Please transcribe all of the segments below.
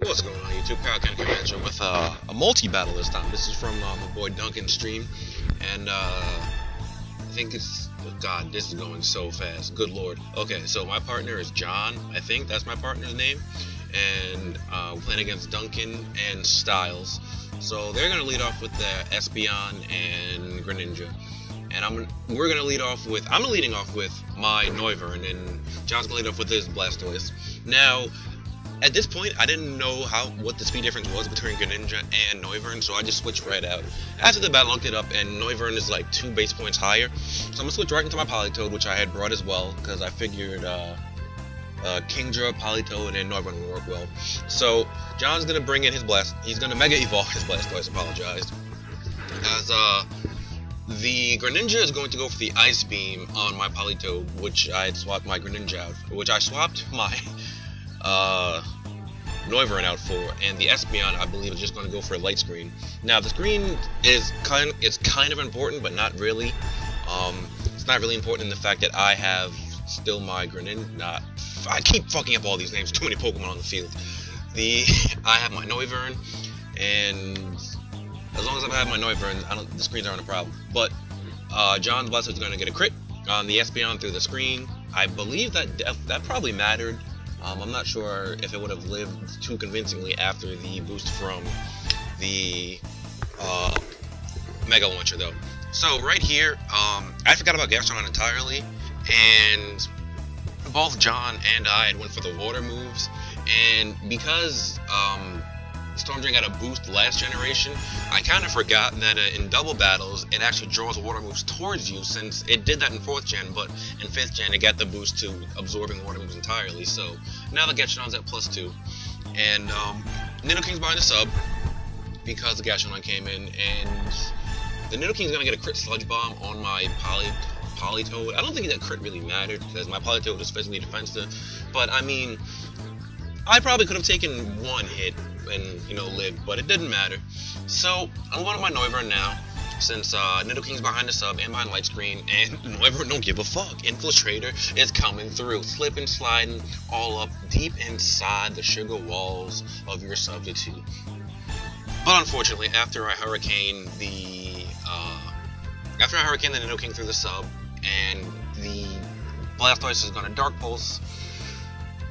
What's going on YouTube? Kaioken with a multi-battle this time. This is from my boy Duncan's stream, and I think it's, God, this is going so fast. Good lord. Okay, so my partner is John. I think that's my partner's name, and we're playing against Duncan and Styles. So they're gonna lead off with the Espeon and Greninja, and I'm leading off with my Noivern, and John's gonna lead off with his Blastoise. Now, at this point, I didn't know what the speed difference was between Greninja and Noivern, so I just switched right out. After the battle, I looked it up, and Noivern is like 2 base points higher. So I'm gonna switch right into my Politoed, which I had brought as well, because I figured Kingdra, Politoed, and Noivern would work well. So John's gonna bring in his he's gonna Mega Evolve his Blastoise. Apologize. As the Greninja is going to go for the Ice Beam on my Politoed, which I had swapped my Greninja out, which I swapped my Noivern out for, and the Espeon I believe is just going to go for a Light Screen. Now the screen is kind of important, but not really. It's not really important in the fact that I have still my Greninja. I keep fucking up all these names. Too many Pokemon on the field. I have my Noivern, and as long as I have my Noivern, the screens aren't a problem. But John's Blastoise is going to get a crit on the Espeon through the screen. I believe that probably mattered. I'm not sure if it would have lived too convincingly after the boost from the Mega Launcher, though. So right here, I forgot about Gastrodon entirely, and both John and I had went for the water moves, and because Storm Drain got a boost last generation, I kind of forgot that in double battles it actually draws water moves towards you, since it did that in 4th gen, but in 5th gen it got the boost to absorbing water moves entirely. So now the Gastrodon's at +2, and Nidoking's behind the sub because the Gastrodon came in, and the Nidoking's gonna get a crit Sludge Bomb on my Politoed. I don't think that crit really mattered because my Politoed was physically defensive, but I mean, I probably could have taken 1 hit and, lived, but it didn't matter. So I'm going to my Noivern now, since Nidoking's behind the sub and behind Light Screen, and Noivern don't give a fuck. Infiltrator is coming through, slipping, sliding all up deep inside the sugar walls of your substitute. But unfortunately, after I hurricane the Nidoking through the sub, and the Blastoise is going to Dark Pulse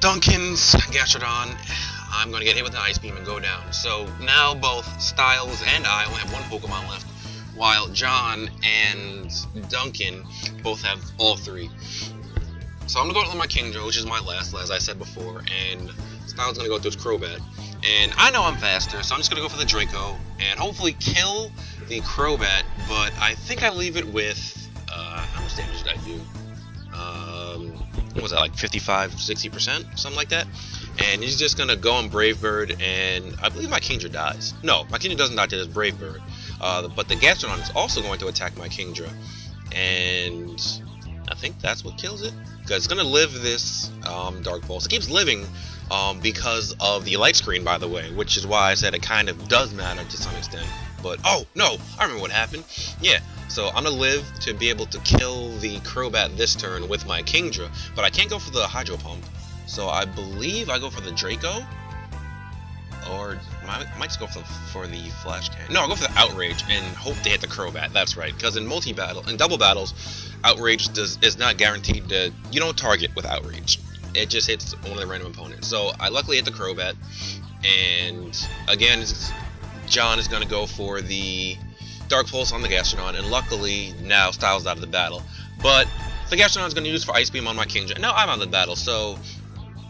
Duncan's Gastrodon, I'm going to get hit with the Ice Beam and go down. So now both Styles and I only have 1 Pokemon left, while John and Duncan both have all 3. So I'm going to go to my Kingdra, which is my last, as I said before, and Styles is going to go to his Crobat. And I know I'm faster, so I'm just going to go for the Draco and hopefully kill the Crobat, but I think I leave it with, how much damage did I do? What was that, like 55, 60%? Something like that? And he's just gonna go on Brave Bird, and I believe my Kingdra dies. No, my Kingdra doesn't die to this Brave Bird. But the Gastrodon is also going to attack my Kingdra, and I think that's what kills it, because it's gonna live this Dark Pulse. It keeps living because of the Light Screen, by the way, which is why I said it kind of does matter to some extent. But oh no, I remember what happened. Yeah. So I'm gonna live to be able to kill the Crobat this turn with my Kingdra, but I can't go for the Hydro Pump. So I believe I go for the Draco, or I might just go for the Flash Cannon. No, I'll go for the Outrage and hope to hit the Crobat. That's right, because in double battles, Outrage is not guaranteed to. You don't target with Outrage. It just hits one of the random opponents. So I luckily hit the Crobat, and again, John is gonna go for the Dark Pulse on the Gastrodon, and luckily now Styles out of the battle. But the Gastrodon is going to use for Ice Beam on my Kingdra. Now I'm out of the battle, so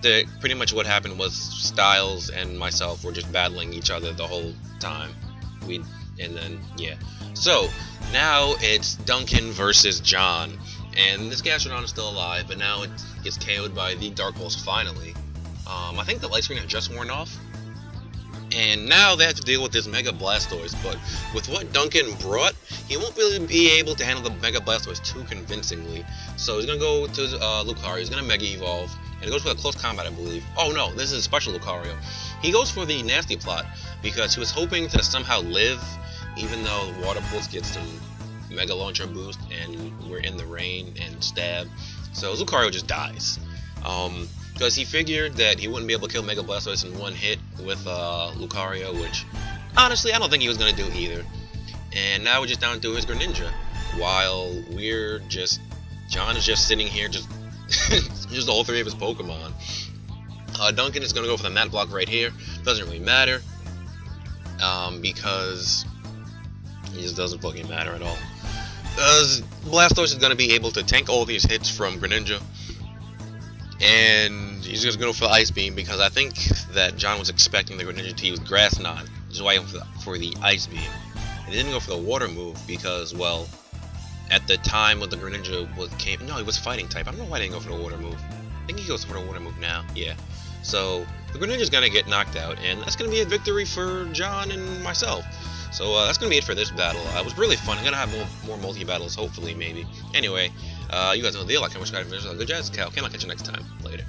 pretty much what happened was Styles and myself were just battling each other the whole time. So now it's Duncan versus John, and this Gastrodon is still alive, but now it gets KO'd by the Dark Pulse finally. I think the Light Screen had just worn off. And now they have to deal with this Mega Blastoise, but with what Duncan brought, he won't really be able to handle the Mega Blastoise too convincingly. So he's going to go to Lucario, he's going to Mega Evolve, and he goes for a close combat, I believe. Oh no, this is a special Lucario. He goes for the Nasty Plot, because he was hoping to somehow live, even though Water Pulse gets some Mega Launcher boost, and we're in the rain and stab. So Lucario just dies. because he figured that he wouldn't be able to kill Mega Blastoise in one hit with Lucario, which honestly I don't think he was gonna do either. And now we're just down to his Greninja, while John is just sitting here, just all three of his Pokemon. Duncan is gonna go for the Mat Block right here. Doesn't really matter, because it just doesn't fucking matter at all. Blastoise is gonna be able to tank all these hits from Greninja, and he's just going to go for the Ice Beam because I think that John was expecting the Greninja to use Grass Knot, which is why he went for the Ice Beam. And he didn't go for the Water move because, well, at the time when the Greninja no, he was Fighting type. I don't know why he didn't go for the Water move. I think he goes for the Water move now. Yeah. So the Greninja's going to get knocked out, and that's going to be a victory for John and myself. So that's going to be it for this battle. It was really fun. I'm going to have more multi-battles, hopefully, maybe. Anyway, you guys know the deal. Like, comment, subscribe, and good jazz. Kaioken. I'll catch you next time. Later.